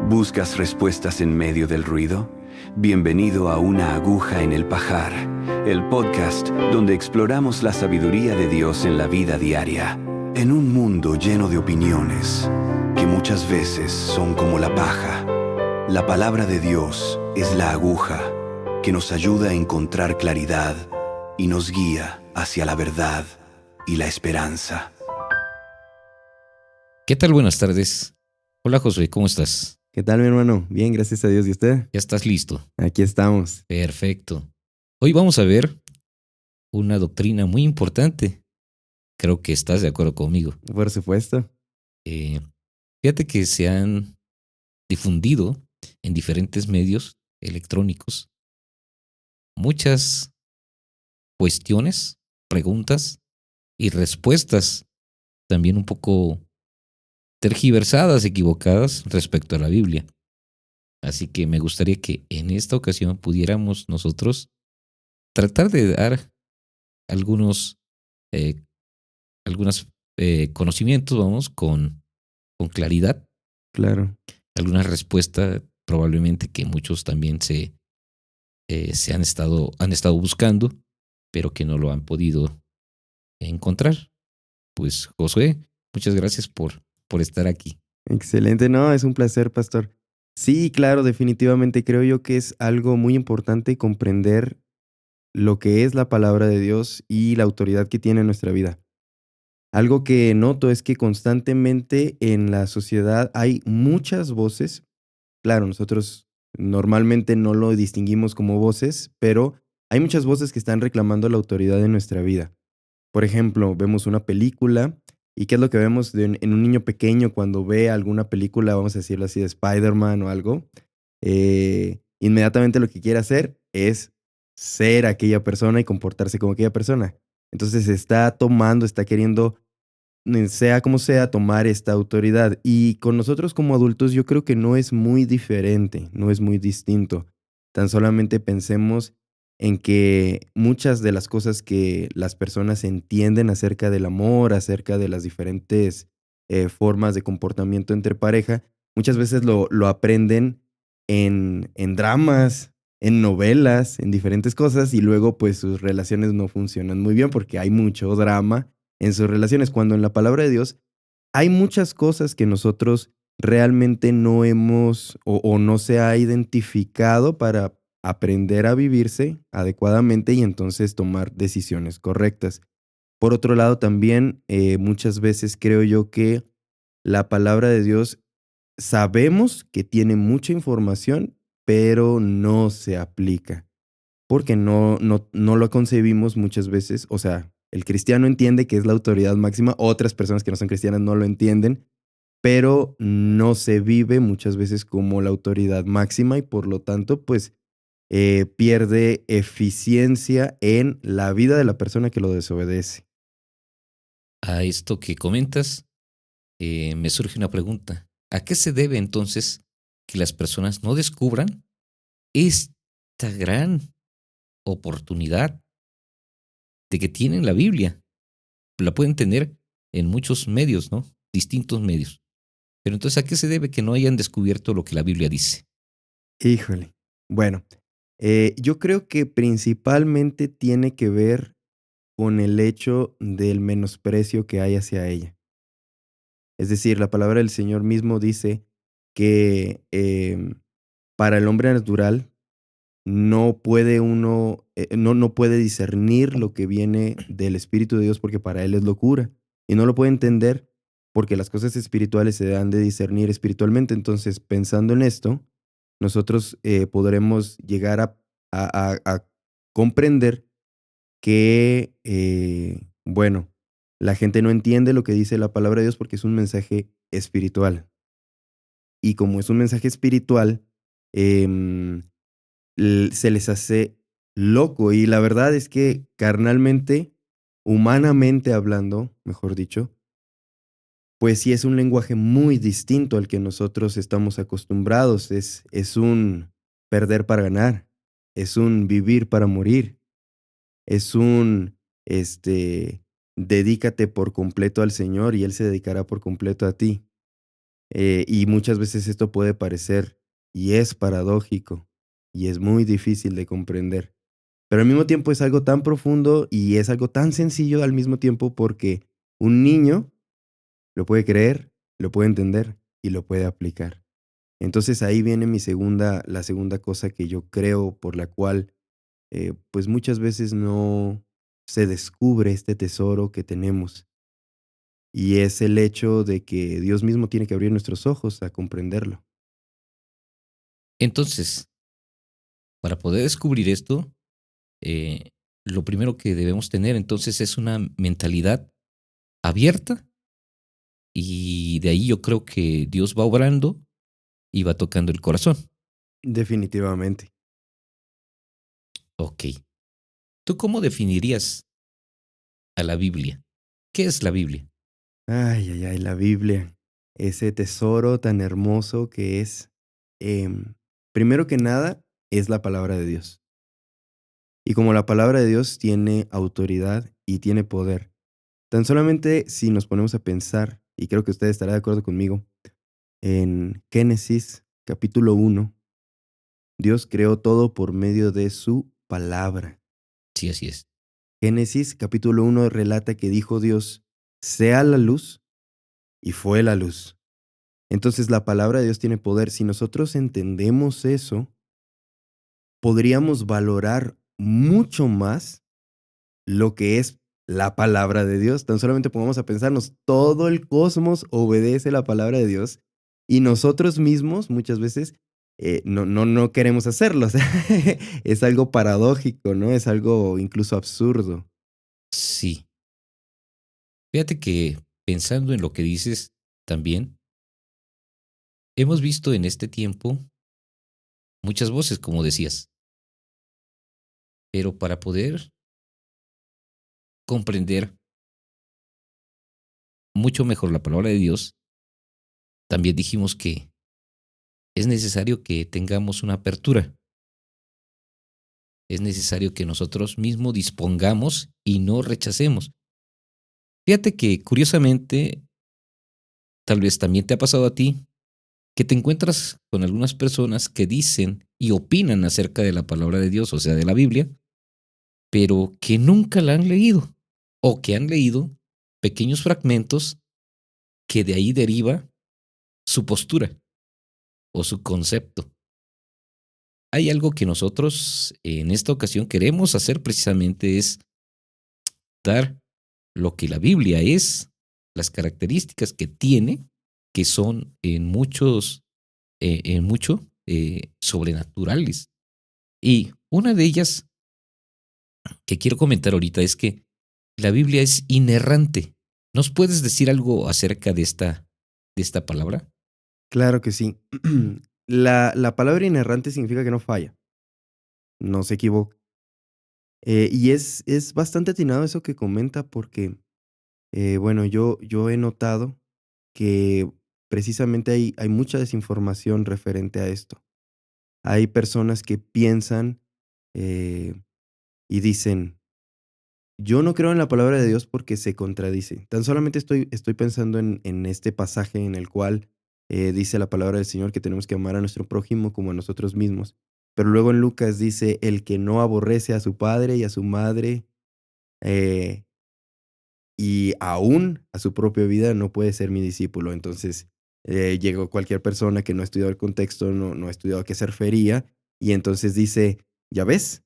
¿Buscas respuestas en medio del ruido? Bienvenido a Una aguja en el pajar, el podcast donde exploramos la sabiduría de Dios en la vida diaria, en un mundo lleno de opiniones que muchas veces son como la paja. La palabra de Dios es la aguja que nos ayuda a encontrar claridad y nos guía hacia la verdad y la esperanza. ¿Qué tal? Buenas tardes. Hola Josué, ¿cómo estás? ¿Qué tal, mi hermano? Bien, gracias a Dios. ¿Y usted? ¿Ya estás listo? Aquí estamos. Perfecto. Hoy vamos a ver una doctrina muy importante. Creo que estás de acuerdo conmigo. Por supuesto. Eh, Fíjate que se han difundido en diferentes medios electrónicos muchas cuestiones, preguntas y respuestas también un poco tergiversadas, equivocadas respecto a la Biblia. Así que me gustaría que en esta ocasión pudiéramos nosotros tratar de dar algunos, eh, algunos conocimientos, vamos, con claridad, Claro. alguna respuesta probablemente que muchos también se han estado buscando, pero que no lo han podido encontrar. Pues Josué, muchas gracias por estar aquí. Excelente. No, es un placer, pastor. Sí, claro, definitivamente creo yo que es algo muy importante comprender lo que es la palabra de Dios y la autoridad que tiene en nuestra vida. Algo que noto es que constantemente en la sociedad hay muchas voces. Claro, nosotros normalmente no lo distinguimos como voces, pero hay muchas voces que están reclamando la autoridad en nuestra vida. Por ejemplo, vemos una película y ¿qué es lo que vemos en un niño pequeño cuando ve alguna película, vamos a decirlo así, de Spider-Man o algo? Inmediatamente lo que quiere hacer es ser aquella persona y comportarse como aquella persona. Entonces está tomando, está queriendo, sea como sea, tomar esta autoridad. Y con nosotros como adultos yo creo que no es muy diferente, no es muy distinto. Tan solamente pensemos en que muchas de las cosas que las personas entienden acerca del amor, acerca de las diferentes formas de comportamiento entre pareja, muchas veces lo aprenden en dramas, en novelas, en diferentes cosas y luego pues sus relaciones no funcionan muy bien porque hay mucho drama en sus relaciones, cuando en la palabra de Dios hay muchas cosas que nosotros realmente no hemos o no se ha identificado para aprender a vivirse adecuadamente y entonces tomar decisiones correctas. Por otro lado, también muchas veces creo yo que la palabra de Dios sabemos que tiene mucha información, pero no se aplica, porque no lo concebimos muchas veces. O sea, el cristiano entiende que es la autoridad máxima, otras personas que no son cristianas no lo entienden, pero no se vive muchas veces como la autoridad máxima y por lo tanto, pues pierde eficiencia en la vida de la persona que lo desobedece. A esto que comentas, me surge una pregunta. ¿A qué se debe entonces que las personas no descubran esta gran oportunidad de que tienen la Biblia? La pueden tener en muchos medios, ¿no? Distintos medios. Pero entonces, ¿a qué se debe que no hayan descubierto lo que la Biblia dice? Híjole. Bueno, yo creo que principalmente tiene que ver con el hecho del menosprecio que hay hacia ella. Es decir, la palabra del Señor mismo dice que para el hombre natural no puede uno, no puede discernir lo que viene del Espíritu de Dios porque para él es locura y no lo puede entender porque las cosas espirituales se dan de discernir espiritualmente. Entonces, pensando en esto, nosotros podremos llegar a comprender que, bueno, la gente no entiende lo que dice la palabra de Dios porque es un mensaje espiritual. Y como es un mensaje espiritual, em, se les hace loco. Y la verdad es que carnalmente, humanamente hablando, mejor dicho, pues sí es un lenguaje muy distinto al que nosotros estamos acostumbrados. Es un perder para ganar, es un vivir para morir, es un, este, dedícate por completo al Señor y Él se dedicará por completo a ti. Y muchas veces esto puede parecer y es paradójico y es muy difícil de comprender. Pero al mismo tiempo es algo tan profundo y es algo tan sencillo al mismo tiempo porque un niño lo puede creer, lo puede entender y lo puede aplicar. Entonces ahí viene la segunda cosa que yo creo por la cual pues muchas veces no se descubre este tesoro que tenemos. Y es el hecho de que Dios mismo tiene que abrir nuestros ojos a comprenderlo. Entonces, para poder descubrir esto, eh, lo primero que debemos tener entonces es una mentalidad abierta y de ahí yo creo que Dios va obrando y va tocando el corazón. Definitivamente. Ok. ¿Tú cómo definirías a la Biblia? ¿Qué es la Biblia? Ay, ay, ay, la Biblia. Ese tesoro tan hermoso que es, em, primero que nada, es la palabra de Dios. Y como la palabra de Dios tiene autoridad y tiene poder, tan solamente si nos ponemos a pensar, y creo que usted estará de acuerdo conmigo, en Génesis capítulo 1, Dios creó todo por medio de su palabra. Sí, así es. Génesis capítulo 1 relata que dijo Dios, sea la luz, y fue la luz. Entonces la palabra de Dios tiene poder. Si nosotros entendemos eso, podríamos valorar mucho más lo que es la palabra de Dios. Tan solamente pongamos a pensarnos, todo el cosmos obedece la palabra de Dios y nosotros mismos muchas veces no queremos hacerlo. O sea, es algo paradójico, ¿no? Es algo incluso absurdo. Sí. Fíjate que pensando en lo que dices también, hemos visto en este tiempo muchas voces, como decías, pero para poder comprender mucho mejor la palabra de Dios, también dijimos que es necesario que tengamos una apertura. Es necesario que nosotros mismos dispongamos y no rechacemos. Fíjate que curiosamente, tal vez también te ha pasado a ti, que te encuentras con algunas personas que dicen y opinan acerca de la palabra de Dios, o sea, de la Biblia, pero que nunca la han leído o que han leído pequeños fragmentos que de ahí deriva su postura o su concepto. Hay algo que nosotros en esta ocasión queremos hacer precisamente es dar lo que la Biblia es, las características que tiene, que son en mucho sobrenaturales. Y una de ellas que quiero comentar ahorita es que la Biblia es inerrante. ¿Nos puedes decir algo acerca de esta palabra? Claro que sí. La palabra inerrante significa que no falla, no se equivoca. Y es bastante atinado eso que comenta porque, bueno, yo he notado que precisamente hay mucha desinformación referente a esto. Hay personas que piensan eh, y dicen, yo no creo en la palabra de Dios porque se contradice. Tan solamente estoy pensando en este pasaje en el cual dice la palabra del Señor que tenemos que amar a nuestro prójimo como a nosotros mismos. Pero luego en Lucas dice, el que no aborrece a su padre y a su madre, eh, y aún a su propia vida no puede ser mi discípulo. Entonces llegó cualquier persona que no ha estudiado el contexto, no ha estudiado a qué se refería, y entonces dice, ya ves,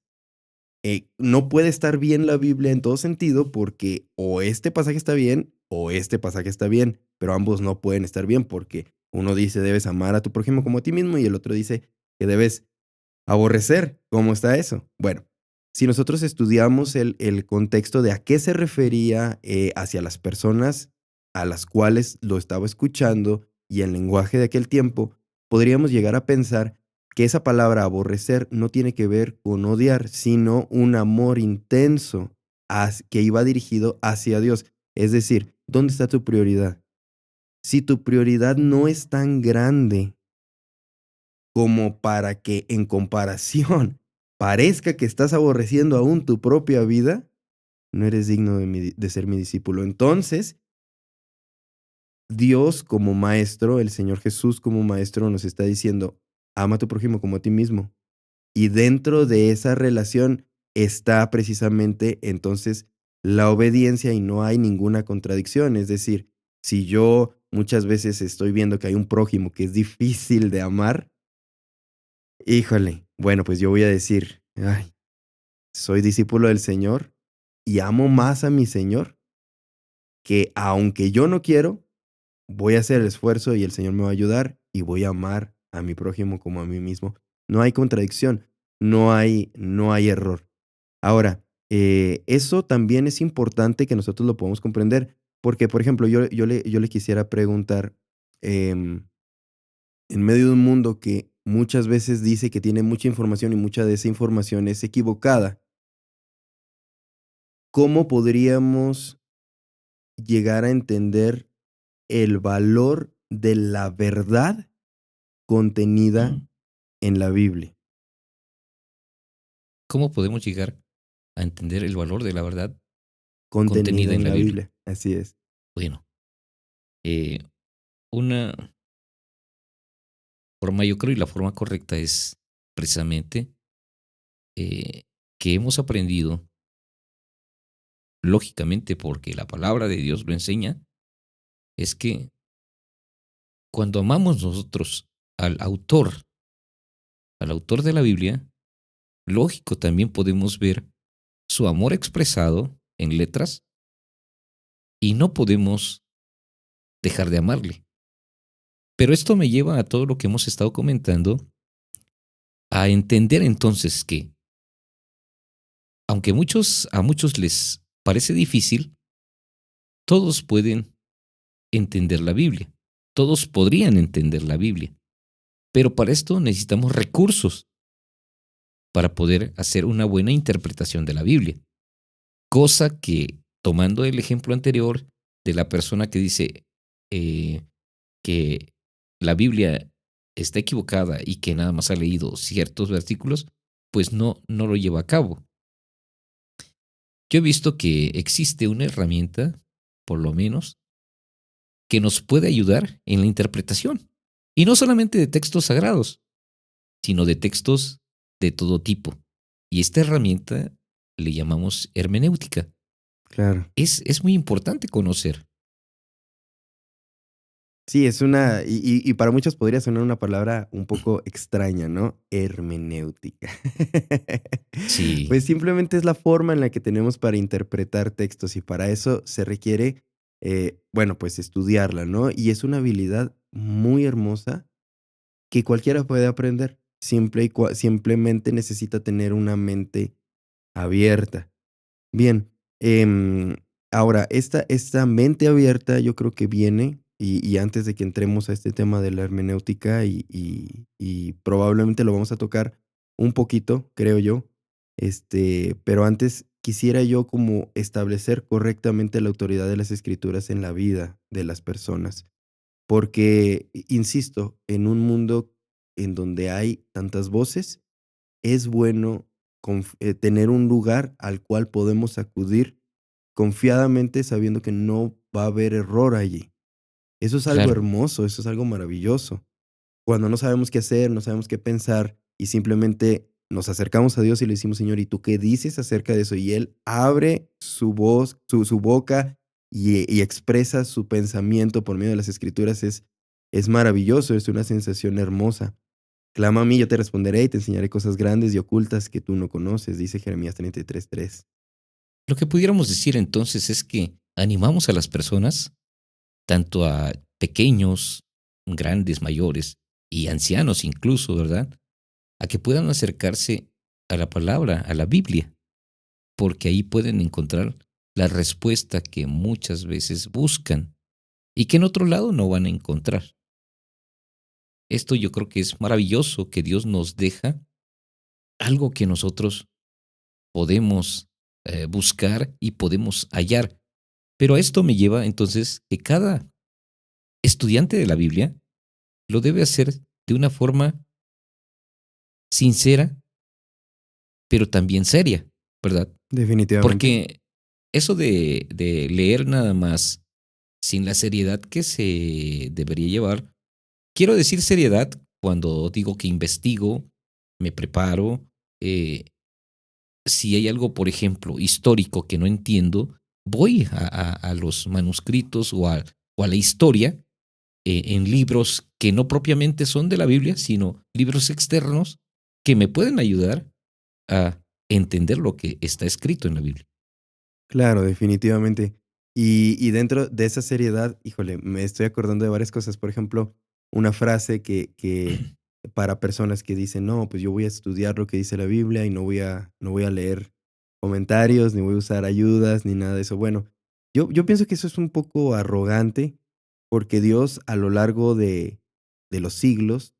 no puede estar bien la Biblia en todo sentido porque o este pasaje está bien o este pasaje está bien, pero ambos no pueden estar bien porque uno dice debes amar a tu prójimo como a ti mismo y el otro dice que debes aborrecer. ¿Cómo está eso? Bueno, si nosotros estudiamos el contexto de a qué se refería hacia las personas a las cuales lo estaba escuchando y el lenguaje de aquel tiempo, podríamos llegar a pensar que esa palabra aborrecer no tiene que ver con odiar, sino un amor intenso que iba dirigido hacia Dios. Es decir, ¿dónde está tu prioridad? Si tu prioridad no es tan grande como para que en comparación parezca que estás aborreciendo aún tu propia vida, no eres digno de ser mi discípulo. Entonces, Dios como maestro, el Señor Jesús como maestro nos está diciendo, ama a tu prójimo como a ti mismo. Y dentro de esa relación está precisamente entonces la obediencia y no hay ninguna contradicción. Es decir, si yo muchas veces estoy viendo que hay un prójimo que es difícil de amar, híjole, bueno, pues yo voy a decir, ay, soy discípulo del Señor y amo más a mi Señor que aunque yo no quiero, voy a hacer el esfuerzo y el Señor me va a ayudar y voy a amar a mi prójimo como a mí mismo. No hay contradicción, no hay error. Ahora, eso también es importante que nosotros lo podamos comprender, porque, por ejemplo, yo le quisiera preguntar, em, en medio de un mundo que muchas veces dice que tiene mucha información y mucha de esa información es equivocada, ¿cómo podríamos llegar a entender el valor de la verdad contenida ¿Mm? en la Biblia? ¿Cómo podemos llegar a entender el valor de la verdad Contenida contenida en en la la Biblia? Biblia, así es. Bueno, eh, una forma, yo creo, y la forma correcta es precisamente que hemos aprendido, lógicamente, porque la palabra de Dios lo enseña, es que cuando amamos nosotros al autor, al autor de la Biblia, lógico, también podemos ver su amor expresado en letras y no podemos dejar de amarle. Pero esto me lleva a todo lo que hemos estado comentando, a entender entonces que, aunque a muchos les parece difícil, todos pueden entender la Biblia. Todos podrían entender la Biblia. Pero para esto necesitamos recursos para poder hacer una buena interpretación de la Biblia. Cosa que, tomando el ejemplo anterior de la persona que dice eh, que la Biblia está equivocada y que nada más ha leído ciertos versículos, pues no lo lleva a cabo. Yo he visto que existe una herramienta, por lo menos, que nos puede ayudar en la interpretación. Y no solamente de textos sagrados, sino de textos de todo tipo. Y esta herramienta le llamamos hermenéutica. Claro. Es muy importante conocer. Sí, es una, y para muchos podría sonar una palabra un poco extraña, ¿no? Hermenéutica. Sí, Pues simplemente es la forma en la que tenemos para interpretar textos y para eso se requiere, bueno, pues estudiarla, ¿no? Y es una habilidad muy hermosa que cualquiera puede aprender, simplemente necesita tener una mente abierta. Bien, ahora, esta mente abierta yo creo que viene, y antes de que entremos a este tema de la hermenéutica, y probablemente lo vamos a tocar un poquito, creo yo, pero antes quisiera yo como establecer correctamente la autoridad de las escrituras en la vida de las personas, porque, insisto, en un mundo en donde hay tantas voces, es bueno tener un lugar al cual podemos acudir confiadamente sabiendo que no va a haber error allí. Eso es algo claro, hermoso, eso es algo maravilloso. Cuando no sabemos qué hacer, no sabemos qué pensar y simplemente nos acercamos a Dios y le decimos, Señor, ¿y tú qué dices acerca de eso? Y Él abre su voz, su boca y expresa su pensamiento por medio de las escrituras. Es maravilloso, es una sensación hermosa. Clama a mí, yo te responderé y te enseñaré cosas grandes y ocultas que tú no conoces, dice Jeremías 33:3. lo que pudiéramos decir entonces es que animamos a las personas, tanto a pequeños, grandes, mayores y ancianos incluso, ¿verdad? A que puedan acercarse a la palabra, a la Biblia, porque ahí pueden encontrar la respuesta que muchas veces buscan y que en otro lado no van a encontrar. Esto yo creo que es maravilloso, que Dios nos deja algo que nosotros podemos buscar y podemos hallar. Pero esto me lleva entonces que cada estudiante de la Biblia lo debe hacer de una forma sincera, pero también seria, ¿verdad? Definitivamente. Porque eso de leer nada más sin la seriedad que se debería llevar. Quiero decir seriedad cuando digo que investigo, me preparo. eh, si hay algo, por ejemplo, histórico que no entiendo, voy a los manuscritos o a la historia en libros que no propiamente son de la Biblia, sino libros externos que me pueden ayudar a entender lo que está escrito en la Biblia. Claro, definitivamente. Y dentro de esa seriedad, híjole, me estoy acordando de varias cosas. Por ejemplo, una frase que para personas que dicen, no, pues yo voy a estudiar lo que dice la Biblia y no voy a leer comentarios, ni voy a usar ayudas, ni nada de eso. Bueno, yo pienso que eso es un poco arrogante, porque Dios a lo largo de los siglos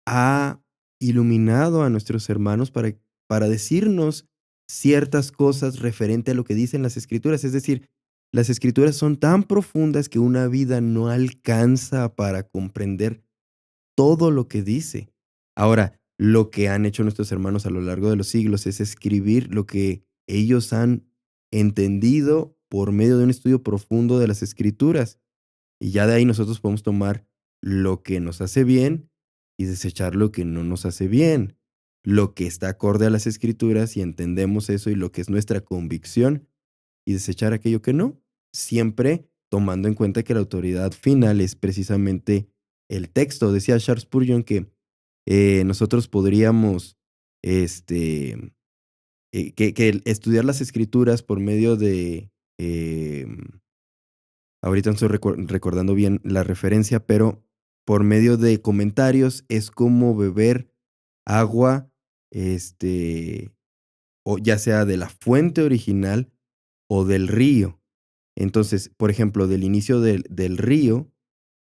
ha iluminado a nuestros hermanos para decirnos ciertas cosas referente a lo que dicen las escrituras. Es decir, las escrituras son tan profundas que una vida no alcanza para comprender todo lo que dice. Ahora, lo que han hecho nuestros hermanos a lo largo de los siglos es escribir lo que ellos han entendido por medio de un estudio profundo de las escrituras. Y ya de ahí nosotros podemos tomar lo que nos hace bien y desechar lo que no nos hace bien. Lo que está acorde a las escrituras y entendemos eso y lo que es nuestra convicción y desechar aquello que no. Siempre tomando en cuenta que la autoridad final es precisamente el texto. Decía Charles Spurgeon que nosotros podríamos este, que estudiar las escrituras por medio de ahorita no estoy recordando bien la referencia, pero por medio de comentarios es como beber agua, o ya sea de la fuente original o del río. Entonces, por ejemplo, del inicio del río,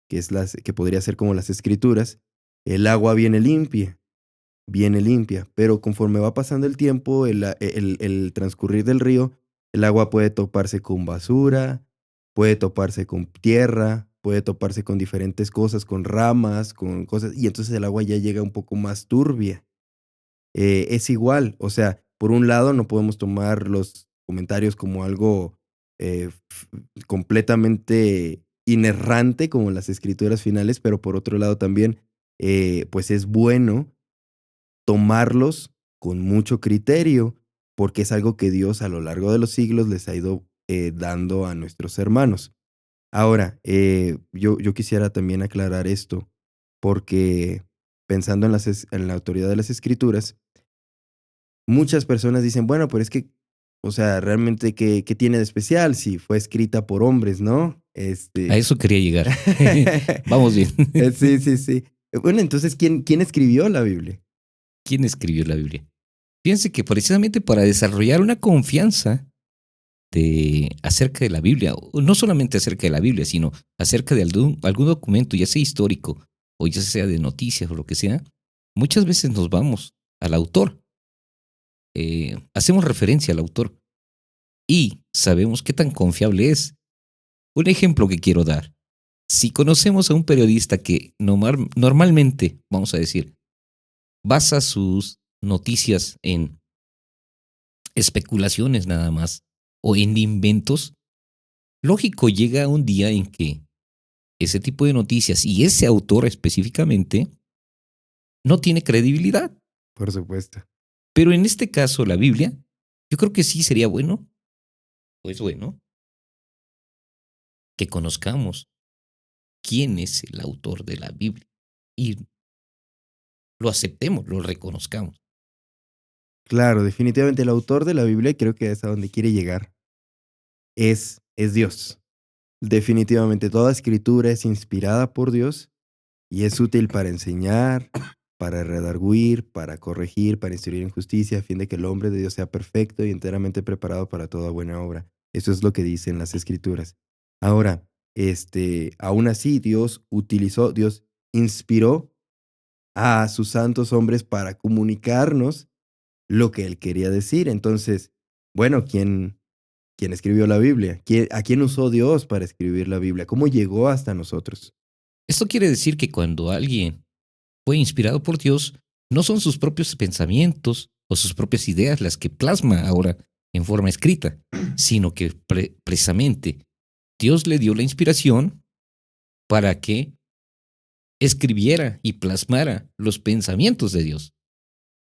que podría ser como las escrituras, el agua viene limpia, pero conforme va pasando el tiempo, el transcurrir del río, el agua puede toparse con basura, puede toparse con tierra, puede toparse con diferentes cosas, con ramas, con cosas, y entonces el agua ya llega un poco más turbia. Es igual, o sea, por un lado no podemos tomar los comentarios como algo completamente inerrante como las escrituras finales, pero por otro lado también, pues es bueno tomarlos con mucho criterio, porque es algo que Dios a lo largo de los siglos les ha ido dando a nuestros hermanos. Ahora, yo quisiera también aclarar esto, porque pensando en la autoridad de las escrituras, muchas personas dicen, bueno, pero es que, o sea, realmente, ¿qué tiene de especial si fue escrita por hombres, no? A eso quería llegar. Vamos bien. Sí, sí, sí. Bueno, entonces, ¿quién escribió la Biblia? ¿Quién escribió la Biblia? Fíjense que precisamente para desarrollar una confianza acerca de la Biblia, o no solamente acerca de la Biblia, sino acerca de algún documento, ya sea histórico o ya sea de noticias o lo que sea, muchas veces nos vamos al autor. Hacemos referencia al autor y sabemos qué tan confiable es. Un ejemplo que quiero dar. Si conocemos a un periodista que normalmente, vamos a decir, basa sus noticias en especulaciones nada más o en inventos, lógico llega un día en que ese tipo de noticias y ese autor específicamente no tiene credibilidad. Por supuesto. Pero en este caso, la Biblia, yo creo que sí sería bueno, o es bueno, que conozcamos quién es el autor de la Biblia y lo aceptemos, lo reconozcamos. Claro, definitivamente el autor de la Biblia, y creo que es a donde quiere llegar, es Dios. Definitivamente toda escritura es inspirada por Dios y es útil para enseñar, para redarguir, para corregir, para instruir en justicia, a fin de que el hombre de Dios sea perfecto y enteramente preparado para toda buena obra. Eso es lo que dicen las escrituras. Ahora, aún así, Dios inspiró a sus santos hombres para comunicarnos lo que él quería decir. Entonces, bueno, ¿quién escribió la Biblia? ¿A quién usó Dios para escribir la Biblia? ¿Cómo llegó hasta nosotros? Esto quiere decir que cuando alguien fue inspirado por Dios, no son sus propios pensamientos o sus propias ideas las que plasma ahora en forma escrita, sino que precisamente Dios le dio la inspiración para que escribiera y plasmara los pensamientos de Dios,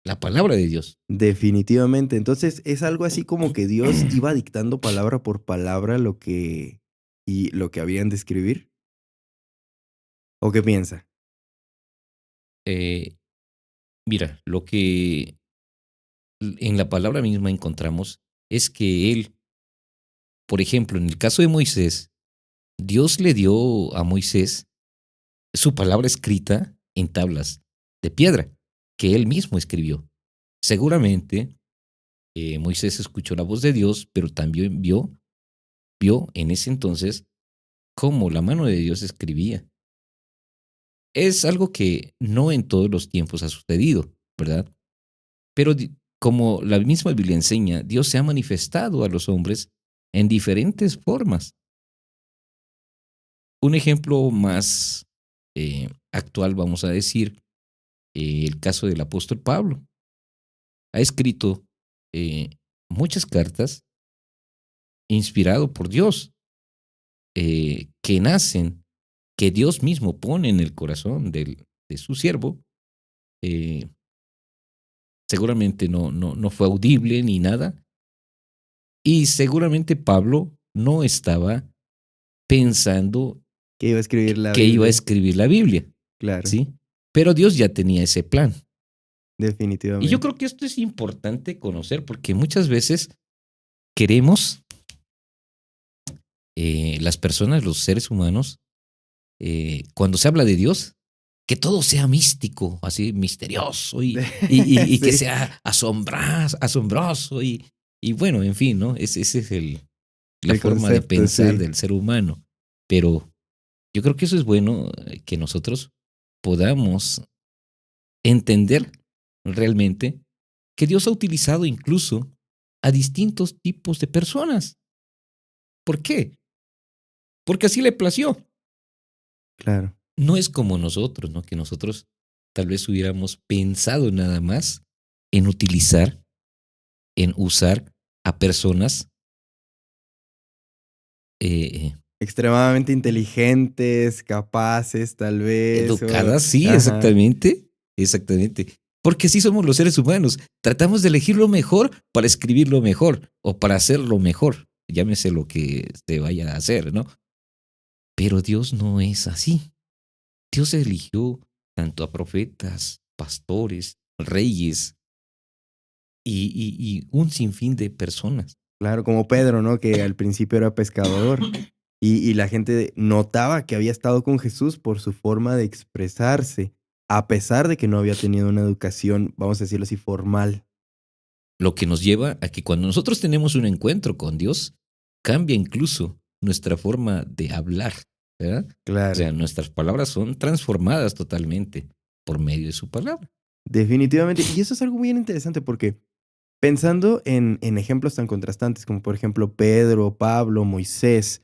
la palabra de Dios. Definitivamente. Entonces es algo así como que Dios iba dictando palabra por palabra lo que habían de escribir. ¿O qué piensa? Eh, Mira, lo que en la palabra misma encontramos es que él, por ejemplo, en el caso de Moisés, Dios le dio a Moisés su palabra escrita en tablas de piedra, que él mismo escribió. Seguramente Moisés escuchó la voz de Dios, pero también vio en ese entonces cómo la mano de Dios escribía. Es algo que no en todos los tiempos ha sucedido, ¿verdad? Pero como la misma Biblia enseña, Dios se ha manifestado a los hombres en diferentes formas. Un ejemplo más actual, vamos a decir, el caso del apóstol Pablo. Ha escrito eh, muchas cartas inspirado por Dios, que nacen, que Dios mismo pone en el corazón de su siervo. eh, Seguramente no fue audible ni nada. Y seguramente Pablo no estaba pensando Que iba a escribir la que iba a Biblia. escribir la Biblia, Claro, ¿sí? Pero Dios ya tenía ese plan. Y yo definitivamente. creo que esto es importante conocer porque muchas veces queremos, las personas, los seres humanos, cuando se habla de Dios, que todo sea místico, así misterioso y que Sí, sea asombroso y bueno, en fin, ¿no? Ese es la el forma de concepto, pensar sí. del ser humano. Pero yo creo que eso es bueno, que nosotros podamos entender realmente que Dios ha utilizado incluso a distintos tipos de personas. ¿Por qué? Porque así le plació. Claro. No es como nosotros, ¿no? Que nosotros tal vez hubiéramos pensado nada más en utilizar, en usar a personas eh, Extremadamente inteligentes, capaces, tal vez. educadas, sí, Ajá. exactamente, exactamente. Porque así somos los seres humanos. Tratamos de elegir lo mejor para escribir lo mejor o para hacer lo mejor. Llámese lo que se vaya a hacer, ¿no? Pero Dios no es así. Dios eligió tanto a profetas, pastores, reyes y un sinfín de personas. Claro, como Pedro, ¿no? Que al principio era pescador y la gente notaba que había estado con Jesús por su forma de expresarse, a pesar de que no había tenido una educación, vamos a decirlo así, formal. Lo que nos lleva a que cuando nosotros tenemos un encuentro con Dios, cambia incluso nuestra forma de hablar, ¿verdad? O Claro, sea, nuestras palabras son transformadas totalmente por medio de su palabra. definitivamente. Y eso es algo bien interesante porque pensando en ejemplos tan contrastantes como por ejemplo Pedro, Pablo, Moisés,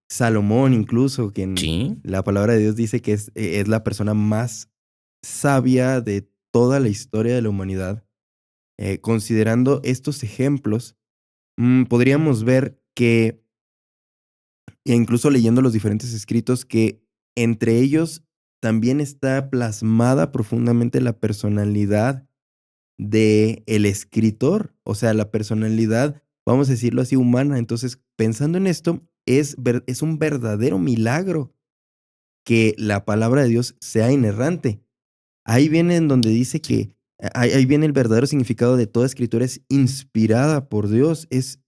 Salomón incluso, quien Sí, la palabra de Dios dice que es la persona más sabia de toda la historia de la humanidad. Considerando estos ejemplos, podríamos ver que, e incluso leyendo los diferentes escritos, que entre ellos también está plasmada profundamente la personalidad de el escritor, o sea, la personalidad, vamos a decirlo así, humana. Entonces, pensando en esto, es un verdadero milagro que la palabra de Dios sea inerrante. Ahí viene en donde dice sí, que ahí viene el verdadero significado de toda escritura, es inspirada por Dios, es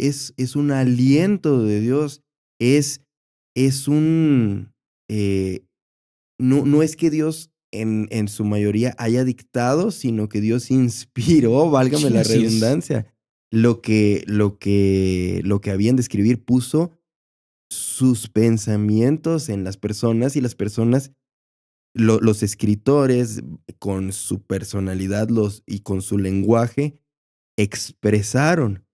un aliento de Dios, es, es un, eh, no es que Dios en su mayoría haya dictado, sino que Dios inspiró, válgame sí, la así es. redundancia, lo que habían de escribir, puso sus pensamientos en las personas y las personas, los escritores con su personalidad y con su lenguaje expresaron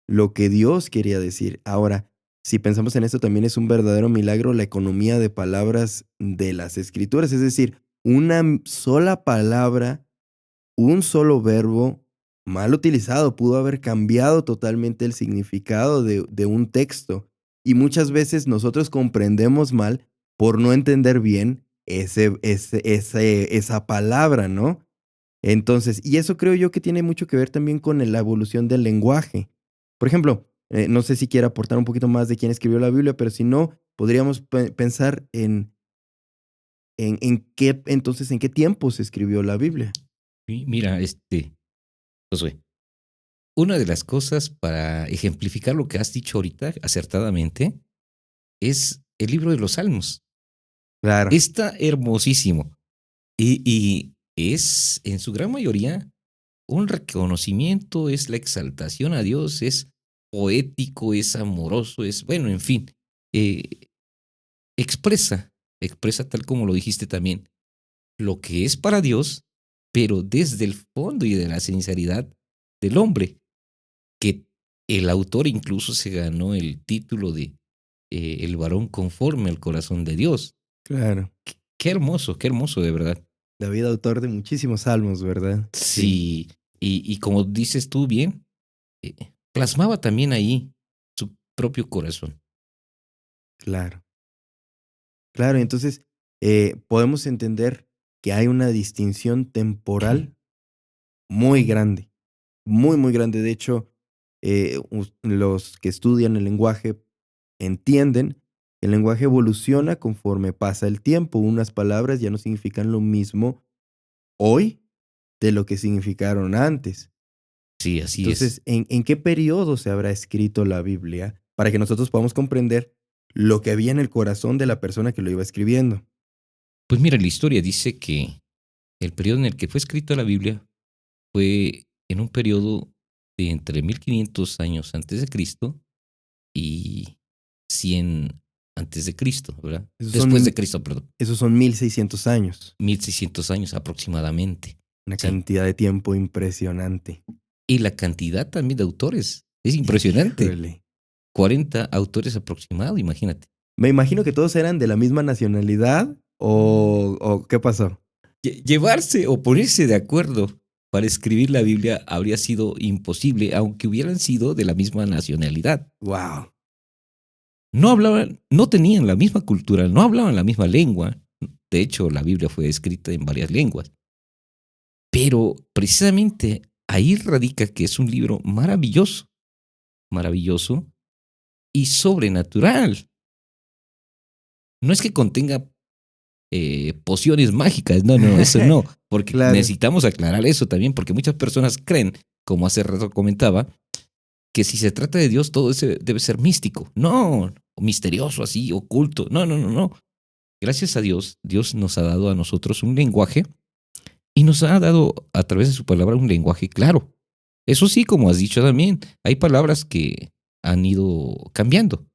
lo que Dios quería decir. Ahora, si pensamos en esto, también es un verdadero milagro la economía de palabras de las escrituras, es decir, una sola palabra, un solo verbo mal utilizado pudo haber cambiado totalmente el significado de un texto. Y muchas veces nosotros comprendemos mal por no entender bien esa palabra, ¿no? Entonces, y eso creo yo que tiene mucho que ver también con la evolución del lenguaje. Por ejemplo, no sé si quiere aportar un poquito más de quién escribió la Biblia, pero si no, podríamos pensar en qué, entonces, en qué tiempo se escribió la Biblia. Mira, Josué, una de las cosas para ejemplificar lo que has dicho ahorita acertadamente es el libro de los Salmos. Claro, Está hermosísimo y es en su gran mayoría un reconocimiento, es la exaltación a Dios, es poético, es amoroso, es, bueno, en fin, eh, expresa tal como lo dijiste también, lo que es para Dios, pero desde el fondo y de la sinceridad del hombre, que el autor incluso se ganó el título de el varón conforme al corazón de Dios. claro. Qué hermoso de verdad. David, autor de muchísimos salmos, ¿verdad? Sí, Sí, y como dices tú bien, eh, plasmaba también ahí su propio corazón. claro. Claro, entonces podemos entender que hay una distinción temporal muy grande, muy, muy grande. De hecho, los que estudian el lenguaje entienden que el lenguaje evoluciona conforme pasa el tiempo. Unas palabras ya no significan lo mismo hoy de lo que significaron antes. Sí, así es. Entonces, ¿en qué periodo se habrá escrito la Biblia para que nosotros podamos comprender lo que había en el corazón de la persona que lo iba escribiendo? Pues mira, la historia dice que el periodo en el que fue escrita la Biblia fue en un periodo de entre 1500 años antes de Cristo y 100 antes de Cristo, ¿verdad? Esos Después de son, Cristo, perdón. esos son 1600 años, 1600 años aproximadamente. una Sí. cantidad de tiempo impresionante. Y la cantidad también de autores es impresionante. Híjole. 40 autores aproximados, imagínate. Me imagino que todos eran de la misma nacionalidad o ¿qué pasó? Llevarse o ponerse de acuerdo para escribir la Biblia habría sido imposible, aunque hubieran sido de la misma nacionalidad. Wow. No hablaban, no tenían la misma cultura, no hablaban la misma lengua. De hecho, la Biblia fue escrita en varias lenguas. Pero precisamente ahí radica que es un libro maravilloso, maravilloso y sobrenatural. No es que contenga pociones mágicas, no, no, eso no, porque Claro. necesitamos aclarar eso también, porque muchas personas creen, como hace rato comentaba, que si se trata de Dios todo eso debe ser místico, no, o misterioso así, oculto, no, no, no, no. Gracias a Dios, Dios nos ha dado a nosotros un lenguaje y nos ha dado a través de su palabra un lenguaje claro. Eso sí, como has dicho también, hay palabras que han ido cambiando.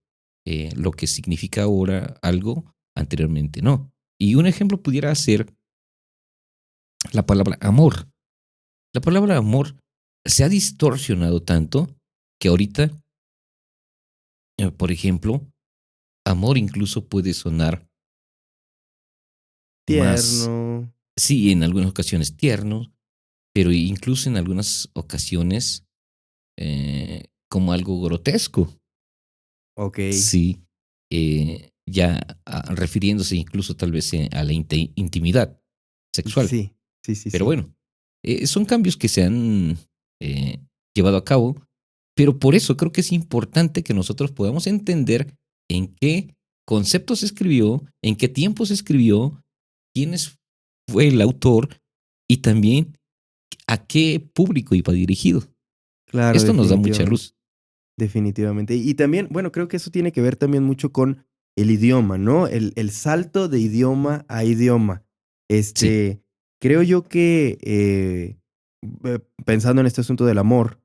Lo que significa ahora algo, anteriormente no. Y un ejemplo pudiera ser la palabra amor. La palabra amor se ha distorsionado tanto que ahorita, por ejemplo, amor incluso puede sonar más, Tierno. sí, en algunas ocasiones tierno, pero incluso en algunas ocasiones como algo grotesco. Ok. Sí, ya refiriéndose incluso tal vez a la intimidad sexual. Sí, sí, sí, Pero sí. bueno, son cambios que se han eh, llevado a cabo, pero por eso creo que es importante que nosotros podamos entender en qué concepto se escribió, en qué tiempo se escribió, fue el autor y también a qué público iba dirigido. Claro, Esto nos da mucha definitivamente. luz. Definitivamente. Y también, bueno, creo que eso tiene que ver también mucho con el idioma, ¿no? El salto de idioma a idioma. Sí, Este, creo yo que pensando en este asunto del amor,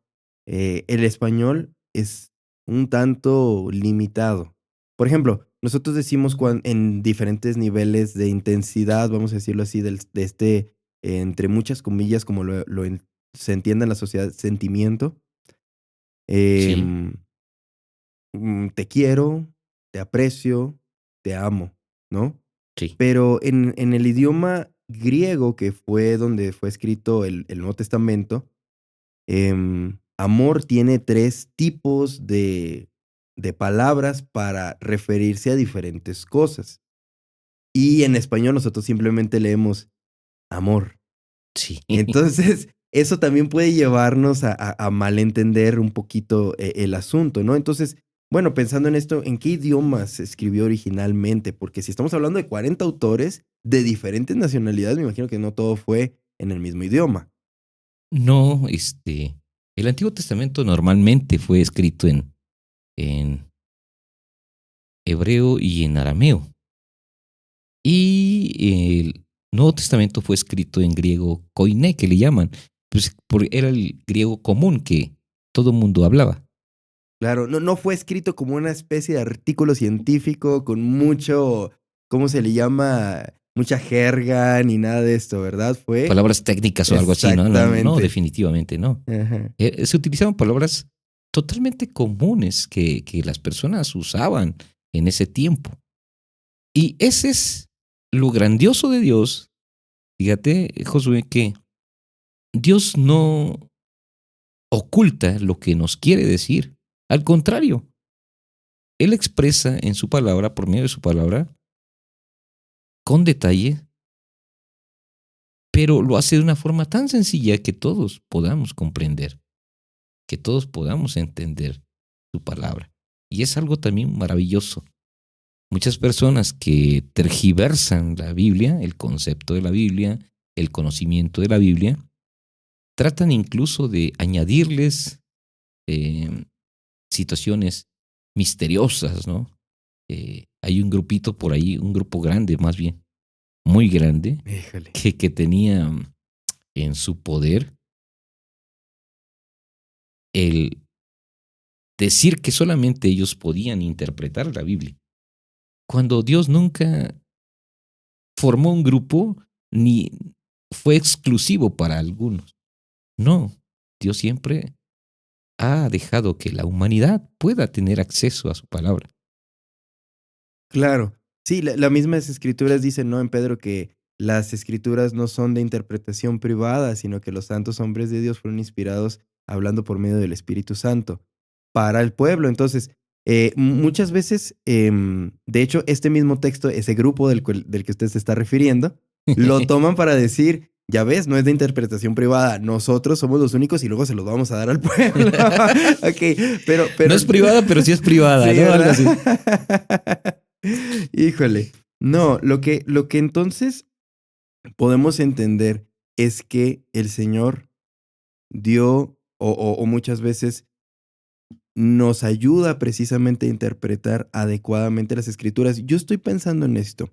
el español es un tanto limitado. Por ejemplo, nosotros decimos en diferentes niveles de intensidad, vamos a decirlo así, de entre muchas comillas, como se entiende en la sociedad, sentimiento. sí, em, Te quiero, te aprecio, te amo, ¿no? sí, Pero en el idioma griego, que fue donde fue escrito el Nuevo Testamento, amor tiene tres tipos de palabras para referirse a diferentes cosas. Y en español nosotros simplemente leemos amor. Sí. Entonces, eso también puede llevarnos a malentender un poquito el asunto, ¿no? Entonces, bueno, pensando en esto, ¿en qué idioma se escribió originalmente? Porque si estamos hablando de 40 autores de diferentes nacionalidades, me imagino que no todo fue en el mismo idioma. No, el Antiguo Testamento normalmente fue escrito en hebreo y en arameo. Y el Nuevo Testamento fue escrito en griego koiné, que le llaman. Pues era el griego común que todo el mundo hablaba. Claro, no fue escrito como una especie de artículo científico con mucho, ¿cómo se le llama? Mucha jerga ni nada de esto, ¿verdad? Fue Palabras técnicas o algo así, ¿no? No, no, exactamente. definitivamente no. Ajá. Se utilizaban palabras totalmente comunes que las personas usaban en ese tiempo. Y ese es lo grandioso de Dios. Fíjate, Josué, que Dios no oculta lo que nos quiere decir. Al contrario, Él expresa en su palabra, por medio de su palabra, con detalle, pero lo hace de una forma tan sencilla que todos podamos comprender, que todos podamos entender su palabra. Y es algo también maravilloso. Muchas personas que tergiversan la Biblia, el concepto de la Biblia, el conocimiento de la Biblia, tratan incluso de añadirles situaciones misteriosas, ¿no? Hay un grupito por ahí, un grupo grande más bien, muy grande, Híjole. que tenía en su poder el decir que solamente ellos podían interpretar la Biblia, cuando Dios nunca formó un grupo ni fue exclusivo para algunos. No, Dios siempre ha dejado que la humanidad pueda tener acceso a su palabra. Claro. Sí, las mismas escrituras dicen, ¿no? En Pedro que las escrituras no son de interpretación privada, sino que los santos hombres de Dios fueron inspirados hablando por medio del Espíritu Santo para el pueblo. Entonces, muchas veces, de hecho, este mismo texto, ese grupo del que usted se está refiriendo, lo toman para decir, ya ves, no es de interpretación privada, nosotros somos los únicos y luego se los vamos a dar al pueblo. Ok, pero... No es privada, pero sí es privada, Sí, ¿no? Algo ¿verdad? así. Híjole. No, lo que entonces podemos entender es que el Señor dio o muchas veces nos ayuda precisamente a interpretar adecuadamente las escrituras. Yo estoy pensando en esto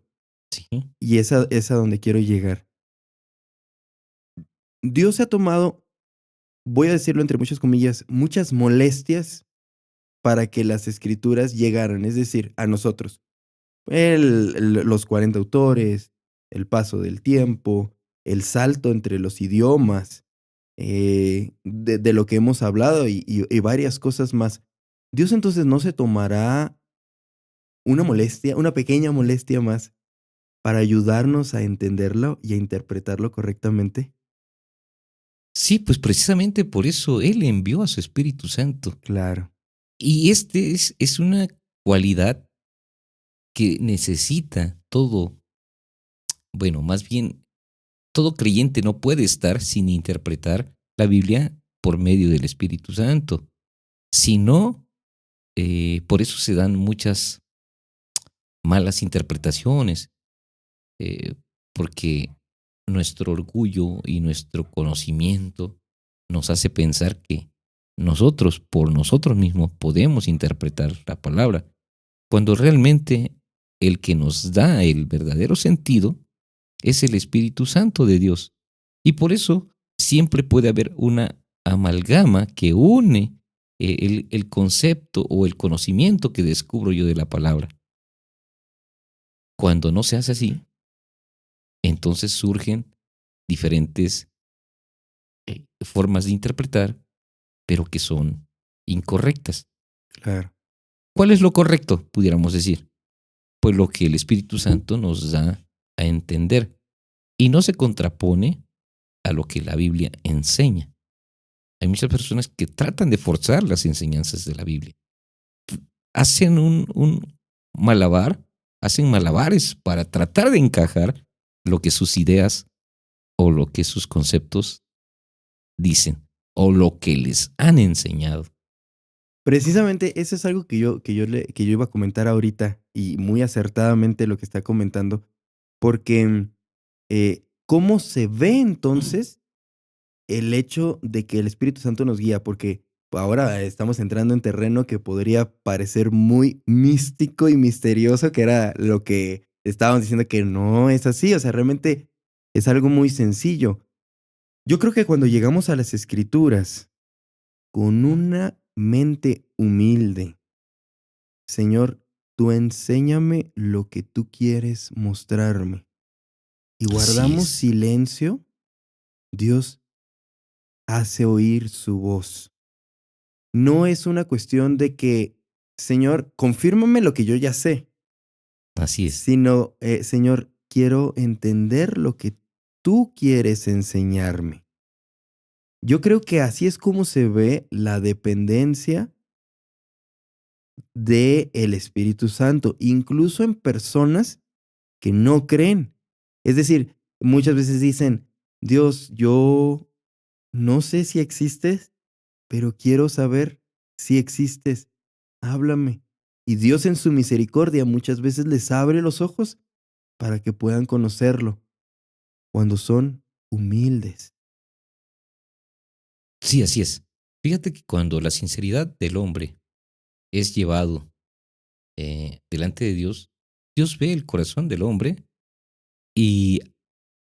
Sí, y es a donde quiero llegar. Dios se ha tomado, voy a decirlo entre muchas comillas, muchas molestias para que las escrituras llegaran, es decir, a nosotros. Los 40 autores, el paso del tiempo, el salto entre los idiomas, de lo que hemos hablado y varias cosas más. Dios entonces no se tomará una molestia, una pequeña molestia más para ayudarnos a entenderlo y a interpretarlo correctamente. sí, pues precisamente por eso Él envió a su Espíritu Santo. Claro, Y es una cualidad que necesita todo, bueno, más bien, todo creyente no puede estar sin interpretar la Biblia por medio del Espíritu Santo. Si no, por eso se dan muchas malas interpretaciones, eh, porque nuestro orgullo y nuestro conocimiento nos hace pensar que nosotros, por nosotros mismos, podemos interpretar la palabra, cuando realmente el que nos da el verdadero sentido es el Espíritu Santo de Dios. Y por eso siempre puede haber una amalgama que une el concepto o el conocimiento que descubro yo de la palabra. Cuando no se hace así, entonces surgen diferentes formas de interpretar, pero que son incorrectas. claro. ¿Cuál es lo correcto, pudiéramos decir? Pues lo que el Espíritu Santo nos da a entender y no se contrapone a lo que la Biblia enseña. Hay muchas personas que tratan de forzar las enseñanzas de la Biblia. hacen un malabar, hacen malabares para tratar de encajar lo que sus ideas o lo que sus conceptos dicen o lo que les han enseñado. Precisamente eso es algo que yo iba a comentar ahorita y muy acertadamente lo que está comentando, porque ¿cómo se ve entonces el hecho de que el Espíritu Santo nos guía? Porque ahora estamos entrando en terreno que podría parecer muy místico y misterioso, que era lo que estábamos diciendo que no es así, o sea, realmente es algo muy sencillo. Yo creo que cuando llegamos a las Escrituras con una mente humilde, Señor, tú enséñame lo que tú quieres mostrarme, y Así guardamos es, silencio, Dios hace oír su voz. No es una cuestión de que, Señor, confírmame lo que yo ya sé, así es. sino, Señor, quiero entender lo que tú quieres enseñarme. Yo creo que así es como se ve la dependencia del Espíritu Santo, incluso en personas que no creen. Es decir, muchas veces dicen, Dios, yo no sé si existes, pero quiero saber si existes. Háblame. Y Dios en su misericordia muchas veces les abre los ojos para que puedan conocerlo cuando son humildes. Sí, así es. Fíjate que cuando la sinceridad del hombre es llevado delante de Dios, Dios ve el corazón del hombre y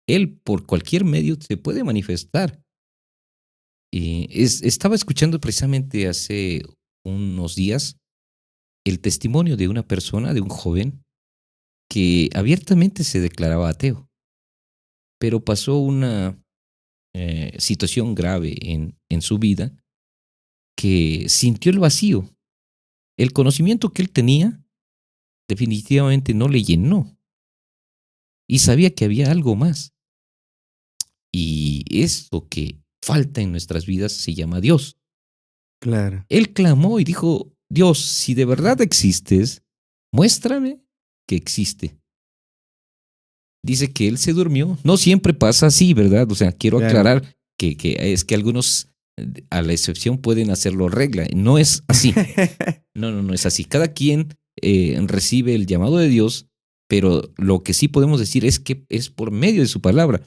él por cualquier medio se puede manifestar. Y estaba escuchando precisamente hace unos días el testimonio de una persona, de un joven, que abiertamente se declaraba ateo, pero pasó una situación grave en su vida que sintió el vacío. El conocimiento que él tenía definitivamente no le llenó y sabía que había algo más. Y esto que falta en nuestras vidas se llama Dios. Claro. Él clamó y dijo, Dios, si de verdad existes, muéstrame que existe. Dice que él se durmió. No siempre pasa así, ¿verdad? O sea, quiero Claro. aclarar que es que algunos, a la excepción, pueden hacerlo regla. No es así. No es así. Cada quien recibe el llamado de Dios, pero lo que sí podemos decir es que es por medio de su palabra.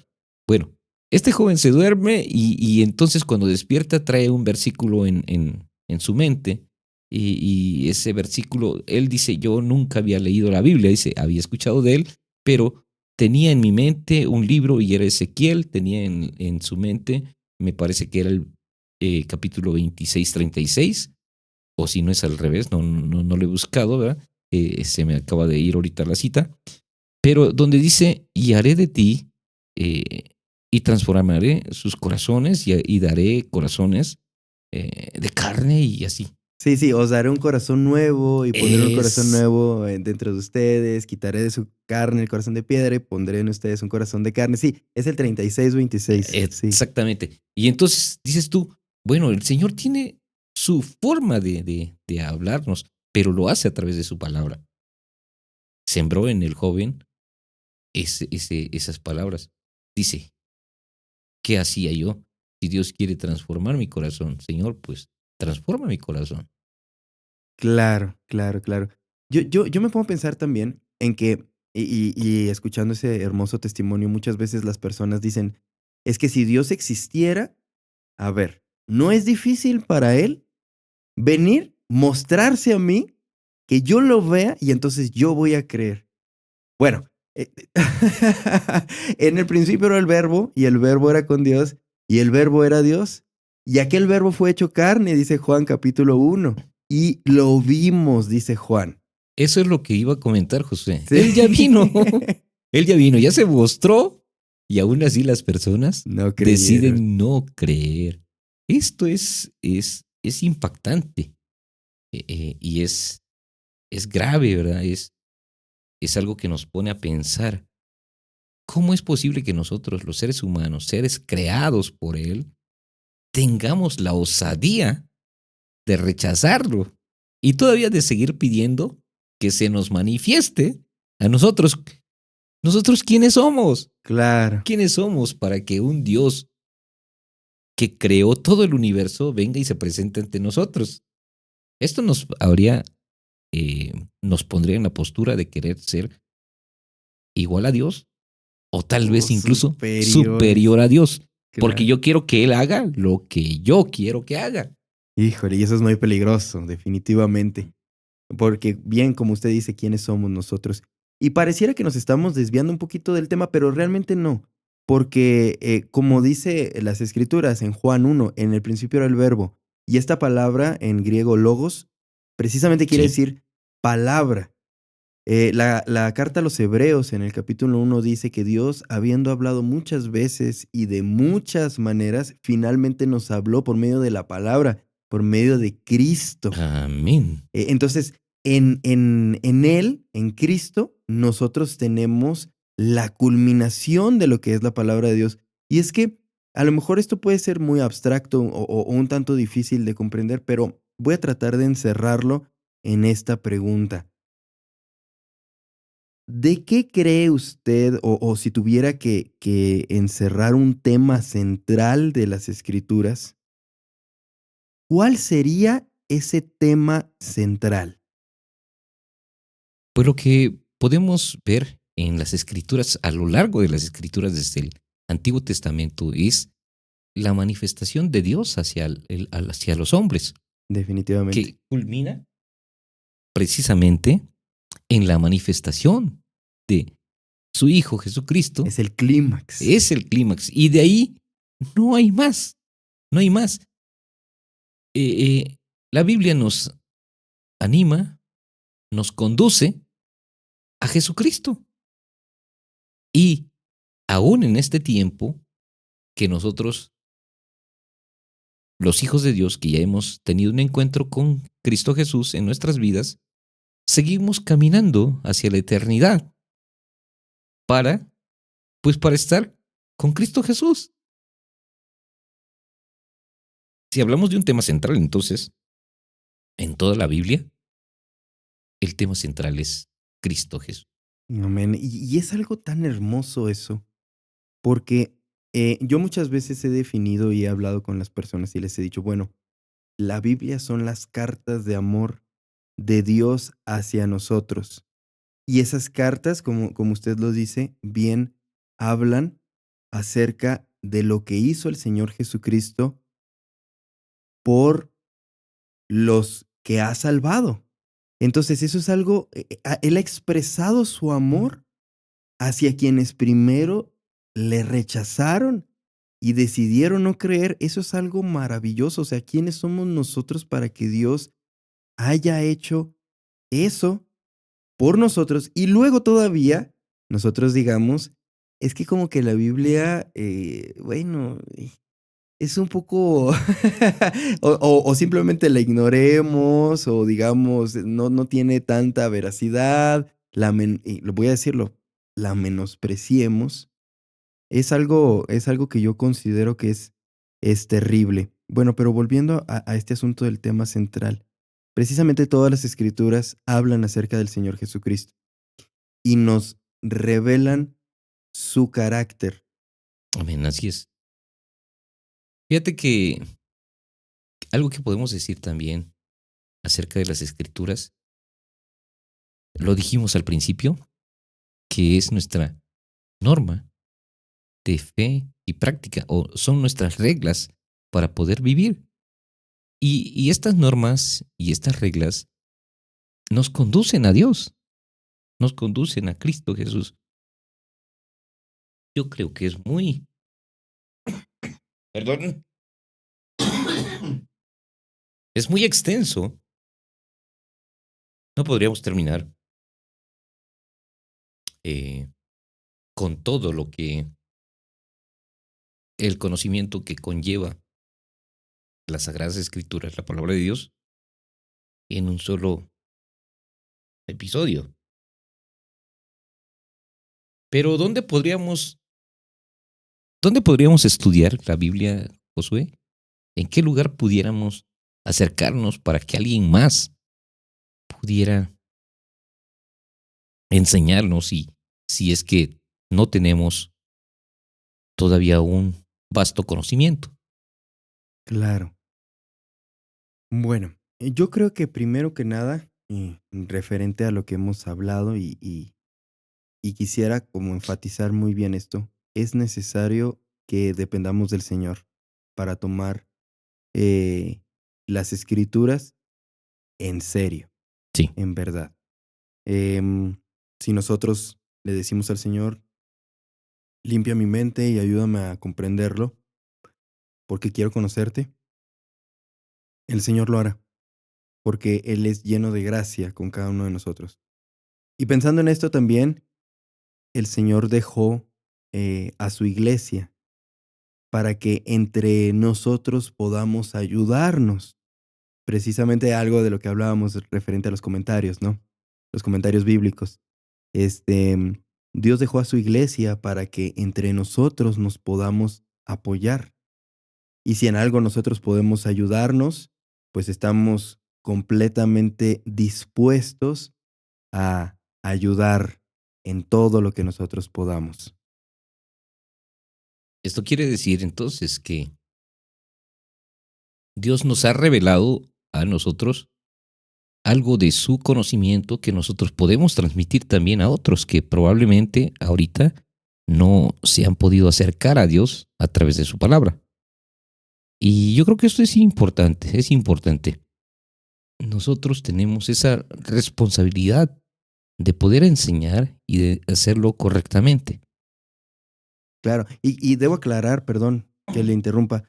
Bueno, este joven se duerme y entonces cuando despierta trae un versículo en su mente y ese versículo, él dice, yo nunca había leído la Biblia, dice, había escuchado de él, pero tenía en mi mente un libro y era Ezequiel, tenía en su mente, me parece que era el capítulo 26-36, o si no es al revés, no lo he buscado, ¿verdad? Se me acaba de ir ahorita la cita, pero donde dice, y haré de ti, eh, y transformaré sus corazones y daré corazones de carne y así. Sí, sí, os daré un corazón nuevo y pondré un corazón Es nuevo dentro de ustedes, quitaré de su carne el corazón de piedra y pondré en ustedes un corazón de carne. Sí, es el 36-26, sí. exactamente. Y entonces dices tú, bueno, el Señor tiene su forma de hablarnos, pero lo hace a través de su palabra. Sembró en el joven esas palabras. Dice, ¿qué hacía yo? Si Dios quiere transformar mi corazón, Señor, pues transforma mi corazón. Claro, claro, claro. Yo me pongo a pensar también en que, y escuchando ese hermoso testimonio, muchas veces las personas dicen, es que si Dios existiera, a ver, no es difícil para Él venir, mostrarse a mí, que yo lo vea y entonces yo voy a creer. Bueno, en el principio era el verbo y el verbo era con Dios y el verbo era Dios. Y aquel verbo fue hecho carne, dice Juan capítulo 1. Y lo vimos, dice Juan. Eso es lo que iba a comentar, José. Sí. Él ya vino. Él ya vino, ya se mostró y aún así las personas No creyeron. deciden no creer. Esto es impactante y es grave, ¿verdad? Es algo que nos pone a pensar. ¿Cómo es posible que nosotros, los seres humanos, seres creados por Él, tengamos la osadía de rechazarlo Y todavía de seguir pidiendo que se nos manifieste a nosotros. ¿Nosotros quiénes somos? Claro. ¿Quiénes somos para que un Dios que creó todo el universo venga y se presente ante nosotros? Esto nos pondría en la postura de querer ser igual a Dios o tal vez incluso superior a Dios. Porque Claro. yo quiero que Él haga lo que yo quiero que haga. Híjole, y eso es muy peligroso, definitivamente. Porque bien, como usted dice, ¿quiénes somos nosotros? Y pareciera que nos estamos desviando un poquito del tema, pero realmente no. Porque como dice las escrituras en Juan 1, en el principio era el verbo, y esta palabra en griego logos, precisamente quiere Sí. decir palabra. La carta a los Hebreos en el capítulo 1 dice que Dios, habiendo hablado muchas veces y de muchas maneras, finalmente nos habló por medio de la palabra, por medio de Cristo. Amén. Entonces, en Él, en Cristo, nosotros tenemos la culminación de lo que es la palabra de Dios. Y es que a lo mejor esto puede ser muy abstracto o un tanto difícil de comprender, pero voy a tratar de encerrarlo en esta pregunta. ¿De qué cree usted, o si tuviera que encerrar un tema central de las Escrituras, cuál sería ese tema central? Pues lo que podemos ver en las escrituras, a lo largo de las escrituras desde el Antiguo Testamento, es la manifestación de Dios hacia los hombres, Definitivamente. que culmina precisamente en la manifestación de su Hijo Jesucristo. Es el clímax. Es el clímax. Y de ahí no hay más. No hay más. La Biblia nos anima, nos conduce a Jesucristo. Y aún en este tiempo que nosotros, los hijos de Dios, que ya hemos tenido un encuentro con Cristo Jesús en nuestras vidas, seguimos caminando hacia la eternidad para estar con Cristo Jesús. Si hablamos de un tema central, entonces, en toda la Biblia, el tema central es Cristo Jesús. Amén. Y es algo tan hermoso eso, porque yo muchas veces he definido y he hablado con las personas y les he dicho, bueno, la Biblia son las cartas de amor de Dios hacia nosotros. Y esas cartas, como usted lo dice, bien hablan acerca de lo que hizo el Señor Jesucristo por los que ha salvado. Entonces, eso es algo, Él ha expresado su amor hacia quienes primero le rechazaron y decidieron no creer. Eso es algo maravilloso. O sea, ¿quiénes somos nosotros para que Dios haya hecho eso por nosotros? Y luego todavía nosotros digamos, es que como que la Biblia, bueno, es un poco, o simplemente la ignoremos, o digamos, no tiene tanta veracidad, y lo voy a decirlo, la menospreciemos. Es algo que yo considero que es terrible. Bueno, pero volviendo a este asunto del tema central, precisamente todas las escrituras hablan acerca del Señor Jesucristo y nos revelan su carácter. Amén, así es. Fíjate que algo que podemos decir también acerca de las escrituras, lo dijimos al principio, que es nuestra norma de fe y práctica, o son nuestras reglas para poder vivir. Y estas normas y estas reglas nos conducen a Dios, nos conducen a Cristo Jesús. Yo creo que es muy, perdón, es muy extenso. No podríamos terminar con todo lo que el conocimiento que conlleva las Sagradas Escrituras, la palabra de Dios, en un solo episodio. Pero ¿dónde podríamos estudiar la Biblia, Josué? ¿En qué lugar pudiéramos acercarnos para que alguien más pudiera enseñarnos si es que no tenemos todavía un vasto conocimiento. Claro. Bueno, yo creo que primero que nada, referente a lo que hemos hablado y quisiera como enfatizar muy bien esto, es necesario que dependamos del Señor para tomar eh, las escrituras en serio, Sí. en verdad. Em, si nosotros le decimos al Señor, limpia mi mente y ayúdame a comprenderlo, porque quiero conocerte, el Señor lo hará, porque Él es lleno de gracia con cada uno de nosotros. Y pensando en esto también, el Señor dejó a su iglesia para que entre nosotros podamos ayudarnos. Precisamente algo de lo que hablábamos referente a los comentarios, ¿no? Los comentarios bíblicos. Este, Dios dejó a su iglesia para que entre nosotros nos podamos apoyar. Y si en algo nosotros podemos ayudarnos, pues estamos completamente dispuestos a ayudar en todo lo que nosotros podamos. Esto quiere decir entonces que Dios nos ha revelado a nosotros algo de su conocimiento que nosotros podemos transmitir también a otros que probablemente ahorita no se han podido acercar a Dios a través de su palabra. Y yo creo que esto es importante, es importante. Nosotros tenemos esa responsabilidad de poder enseñar y de hacerlo correctamente. Claro, y debo aclarar, perdón que le interrumpa,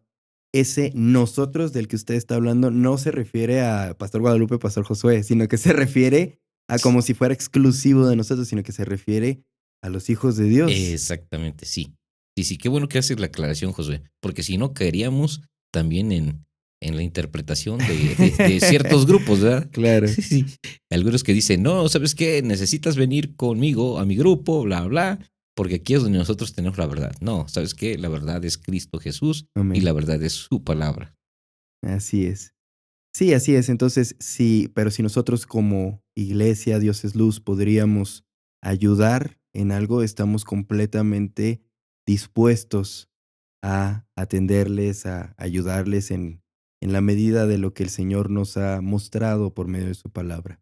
ese nosotros del que usted está hablando no se refiere a Pastor Guadalupe, Pastor Josué, sino que se refiere a como si fuera exclusivo de nosotros, sino que se refiere a los hijos de Dios. Exactamente, sí. Sí, qué bueno que haces la aclaración, Josué, porque si no caeríamos también en la interpretación de ciertos grupos, ¿verdad? Claro. Sí. Algunos que dicen, no, ¿sabes qué? Necesitas venir conmigo a mi grupo, bla, bla, porque aquí es donde nosotros tenemos la verdad. No, ¿sabes qué? La verdad es Cristo Jesús Amén. y la verdad es su palabra. Así es. Sí, así es. Entonces, sí, pero si nosotros como iglesia, Dios es luz, podríamos ayudar en algo, estamos completamente dispuestos a atenderles, a ayudarles en la medida de lo que el Señor nos ha mostrado por medio de su palabra.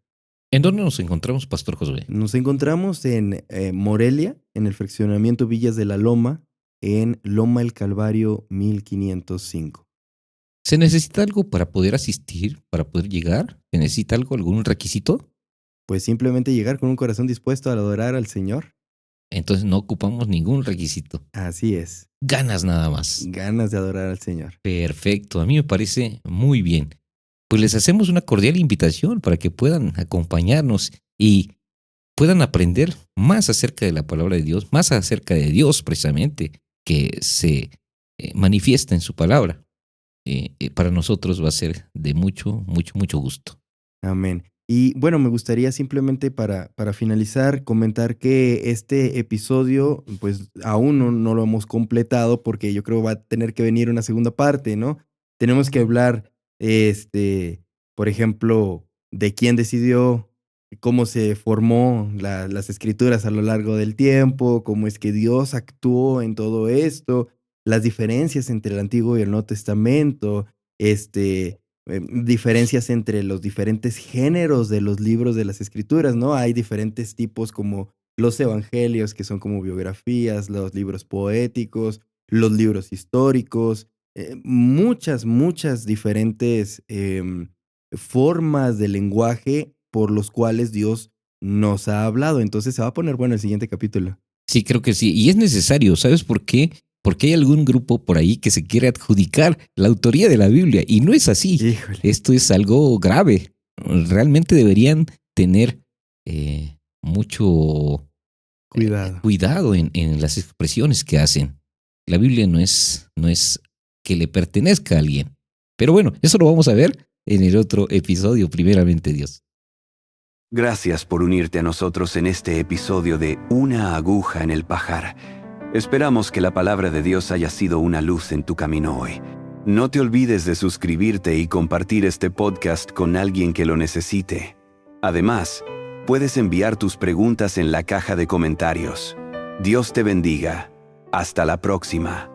¿En dónde nos encontramos, Pastor Josué? Nos encontramos en Morelia, en el fraccionamiento Villas de la Loma, en Loma El Calvario 1505. ¿Se necesita algo para poder asistir, para poder llegar? ¿Se necesita algo, algún requisito? Pues simplemente llegar con un corazón dispuesto a adorar al Señor. Entonces no ocupamos ningún requisito. Así es. Ganas nada más. Ganas de adorar al Señor. Perfecto, a mí me parece muy bien. Pues les hacemos una cordial invitación para que puedan acompañarnos y puedan aprender más acerca de la palabra de Dios, más acerca de Dios precisamente, que se manifiesta en su palabra. Para nosotros va a ser de mucho, mucho, mucho gusto. Amén. Y bueno, me gustaría simplemente para finalizar comentar que este episodio pues aún no lo hemos completado porque yo creo va a tener que venir una segunda parte, ¿no? Tenemos que hablar, por ejemplo, de quién decidió, cómo se formó las escrituras a lo largo del tiempo, cómo es que Dios actuó en todo esto, las diferencias entre el Antiguo y el Nuevo Testamento, diferencias entre los diferentes géneros de los libros de las escrituras, ¿no? Hay diferentes tipos como los evangelios, que son como biografías, los libros poéticos, los libros históricos, muchas diferentes formas de lenguaje por los cuales Dios nos ha hablado. Entonces se va a poner bueno el siguiente capítulo. Sí, creo que sí. Y es necesario, ¿sabes por qué? Porque hay algún grupo por ahí que se quiere adjudicar la autoría de la Biblia y no es así. Híjole. Esto es algo grave. Realmente deberían tener mucho cuidado en las expresiones que hacen. La Biblia no es que le pertenezca a alguien. Pero bueno, eso lo vamos a ver en el otro episodio, primeramente Dios. Gracias por unirte a nosotros en este episodio de Una aguja en el pajar. Esperamos que la palabra de Dios haya sido una luz en tu camino hoy. No te olvides de suscribirte y compartir este podcast con alguien que lo necesite. Además, puedes enviar tus preguntas en la caja de comentarios. Dios te bendiga. Hasta la próxima.